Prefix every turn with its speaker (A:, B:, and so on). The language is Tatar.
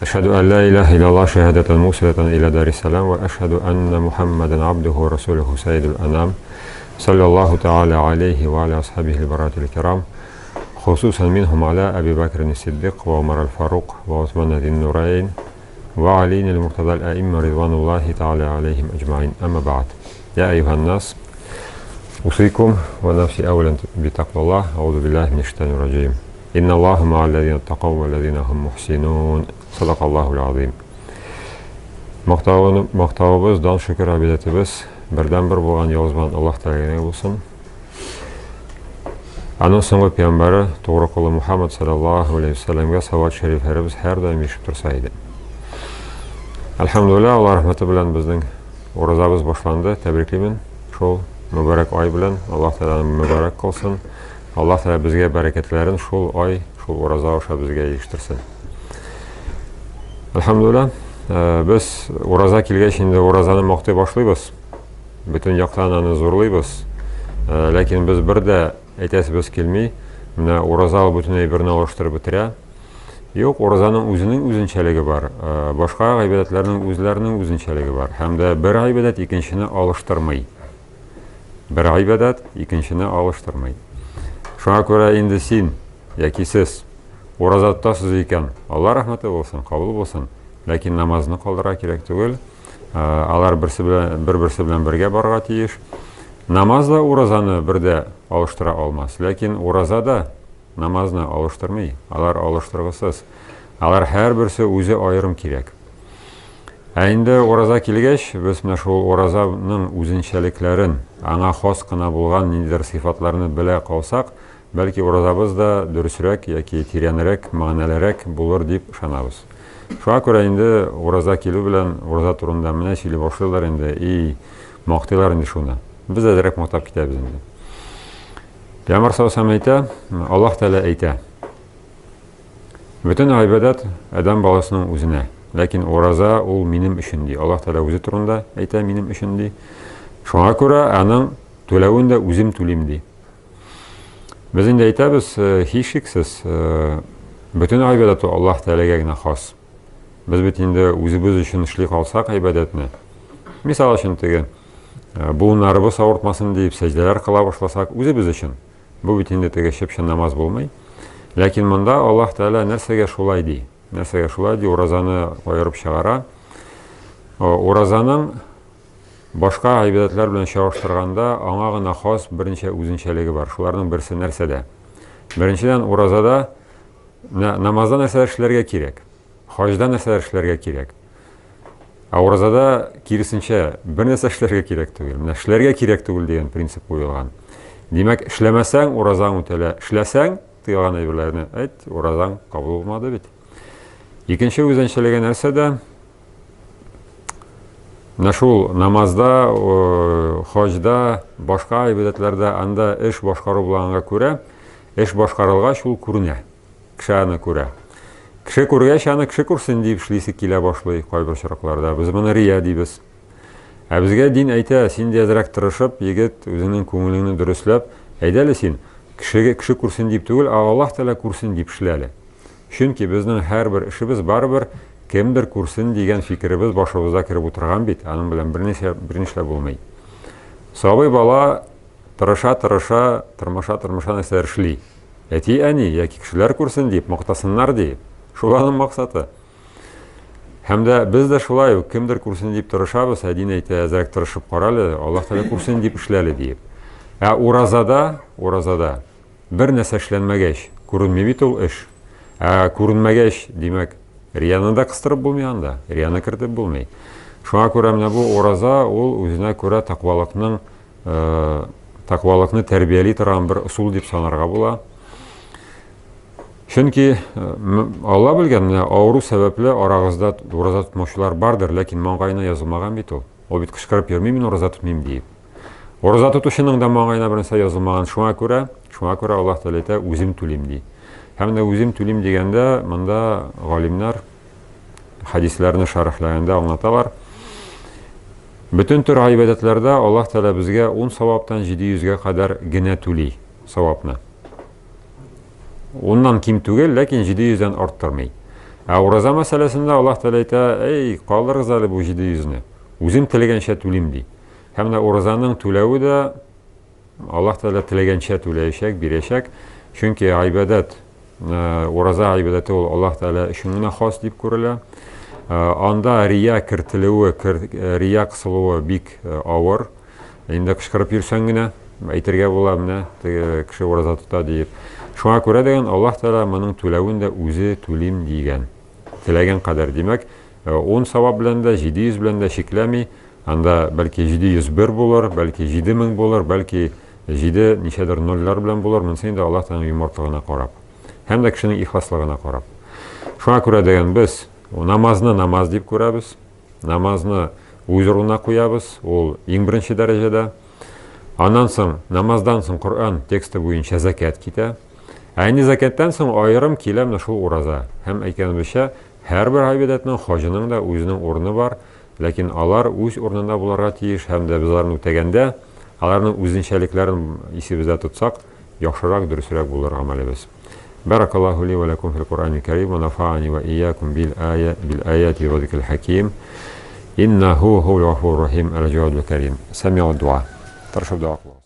A: أشهد أن لا إله إلا الله شهادة موصلة إلى دار السلام وأشهد أن محمدا عبده ورسوله سيد الأنام صلى الله تعالى عليه وعلى أصحابه البررة الكرام خصوصا منهم على أبي بكر الصديق وعمر الفاروق وعثمان ذي النورين وعلي المرتضى الأئمة رضوان الله تعالى عليهم أجمعين. أما بعد، يا أيها الناس أوصيكم ونفسي أولا بتقوى الله. أعوذ بالله من الشيطان الرجيم. إن الله مع الذين اتقوا والذين هم محسنون. Sadaqallahul azim. Maqtavımız, dan şükür abidetimiz birden bir bolgan yozban Allah Teala'ya olsun. Anın soңғы peygambəri toğru qulu Muhammed sallallahu aleyhi ve sellem'e savat şeriflerimiz her daim yetişip tursaydı. Elhamdülillah, Allah rahmeti bilen bizning orazabız başlandı. Tebriklimin. Şol mübarek ay bilen Allah Teala'nın mübarek kılsın. Allah Teala bizge bereketlerin şol ay, şol oraza oşa bizge yetiştirsin. Elhamdülillah, biz oraza kilgeç indi orazаны maqtay başlayız. Bütün yaqtan аны zorlayız. Lakin biz bir de aytasыбыз kelmey, mine oraza bütünley birini alıştırıp bitirə. Yo'q, orazanın özünün özünçəligi var. Başqa ibadətlərin özlərinin özünçəligi var. Həm də bir ibadət ikincini alıştırmay. Bir ibadət ikincini alıştırmay. Şuna görə indi sen, yoki siz orazа tutasыз ekan, Allah rahmeti olsun, qabul olsun. Lakin namazını qaldıraq kerak түгел. Алар bir-birisi bilan birga barga tiyish. Namazla orazani birde alıştıra olmaz. Lakin orazada namazını alıştırmay. Alar alıştırgısız. Alar her birisi o'zi ayırım kerak. Endi oraza kelgeç, biz mana şu orazanın o'zinchaliklarin, аңа xos qana bo'lgan nidir sifatlarını bile qalsak, belki orazabız da dürüsrek yoki terenrek, ma'nalarek bulur deb ishonamiz. Şuna görə endi oraza kelu bilen oraza turunda mine şili başlayırlar endi, maqtaylar endi şuna. Biz de direkt maqtab ketamiz endi. Peygamber sallallahu aleyhi ve sellem Allah Teala ayta. Bütün ibadat adam balasının özüne. Lakin oraza ol benim işim di. Allah Teala özü turunda ayta benim işim di. Şuna görə aның төләвін de özüm төлейм di. Biz endi aytamiz, hech sheksiz bütün ibadat Allah Teala'ga gina xos. Biz bit endi o'zimiz uchun ishlay qolsak ibodatni. Misol uchun bu narыбыз ауыртмасын deb sajdalar qila boshlasak o'zimiz uchun. Bu bit endi shipshin namoz bo'lmay. Lakin bunda Allah Teala narsaga shulay di. Narsaga shulay di orazani qo'yib chiqara. Orazaning boshqa ibodatlar bilan shavrishtirganda аңа gina xos birinchi o'zinchiligi var. Shularning birisi narsada. Birinchidan orazada namozda narsalar ishlarga kerak. Hajda narsalar ishlarga kerak. Orazada kirisincha bir narsa ishlarga kerak түгел. Mana ishlarga kerak түгел degan prinsip qo'yilgan. Demak, ishlamasang orazang o'tala, ishlasang tiyilgan iblarni ayt, orazang qabul bo'lmadi bit. Ikkinchi o'zinchiligi narsada Нашул намазда, хожда, башка ibadetlarda анда ish boshqaruv bilanга ko'ra, ish boshqarilgach ул күренә. Кешене күрә. Кеше күргәч, аны кеше күрсен дип эшлисе килә башлый кайбер чиракларда. Без моны рия дибез. Безгә дин әйтә, син дәзрәк тырышып, егет үзенең күңелене дөресләп, әйдәле син кеше күрсен дип түгел, Аллаһ Тәала күрсен дип эшләле. Чөнки безнең һәрбер эшебез барыбер кемдер күрсен дигән фикеребез башыбызда киреп утырган бит, аның белән бернишләп булмый. Сабый бала тырыша тырмаша нәрсәләр эшли. Әти әни яки кешеләр күрсен дип мактасыннар дип. Шуларның максаты. Һәм дә без дә шулай кемдер күрсен дип тырышабыз, әдин әйтә, әзрәк тырышып каралы, Аллаһ Тәала күрсен дип эшләле дип. Уразада бер нәрсә эшләнмәгәч, күренми бит ул эш. Күренмәгәч, димәк, рияны да кыстырып булмый анда, рияны кертеп булмый. Шуңа күрә менә бу ораза ул үзенә күрә тақвалыкны тәрбияли торган бер усул дип санарга була. Чөнки Алла белгән, менә авыру сәбәпле арагызда ораза тотмаучылар бардыр, ләкин маңгайына язылмаган бит ул. Ул бит кычкырып йөрми, мин ораза тотмыйм дип. Ораза тотучының да маңгайына бер нәрсә язылмаган. Шуңа күрә Аллаһ Тәала әйтә, үзем түлим ди. Һәм дә үзем түлим дигәндә, монда галимнар хадисларны шарахлаганда аңлаталар. Bütün tür ibadetlerde Allah Teala bizge 10 savaptan 700'e kadar gene tuli savapını. Ondan kim tugel, lakin 700'den arttırmay. Ураза мәсьәләсендә Аллаһ Тәгалә әйтә: "Эй, калдырыгыз әле бу 700-не. Үзем теләгәнчә түлим" ди. Һәм дә уразаның түләве дә Аллаһ Тәгалә теләгәнчә түләячәк, бирәчәк. Чөнки гыйбадат, ураза гыйбадаты ул Аллаһ Тәгалә өчен генә хас дип күрелә. Анда рия кертелүе, рия кысылуы бик авыр. Инде кычкырып йөрсәң генә әйтергә була, менә кеше ураза тота дип. Шуңа күрә дигән Аллаһ Тәгалә моның түләвен дә үзе түлим дигән. Теләгән кадәр, димәк, 10 савап белән дә, 700 белән дә шикләми. Анда бәлки 701 булыр, бәлки 7000 булыр, бәлки 7 ничәдер ноллар белән булыр. Монысы инде Аллаһ Тәгаләнең йомартлыгына карап. Һәм дә кешенең ихласлыгына карап. Шуңа күрә дигән без намазны намаз дип күрәбез. Намазны үз урынына куябыз. Ул иң беренче дәрәҗәдә. Аннан соң, намаздан соң Коръән тексты буенча закат китә. Әйни закаттан соң айрым килә менә шул ураза. Һәм әйткәнебезчә, һәрбер гыйбадәтнең хаҗының да үзенең урыны бар, ләкин алар үз урынында булырга тиеш. Һәм дә без аларны үтәгәндә, аларның үзенчәлекләрен исебездә тотсак, яхшырак, дөресрәк булыр гамәлебез. Баракаллаху ли ва лакум фил Кур'анил карим ва нафa'ани ва iyyakum bil ayati wa dhikril hakim. Innahu huwal ghafurur rahim al-jawadul karim. Sami'ud du'a. Tarshab du'a.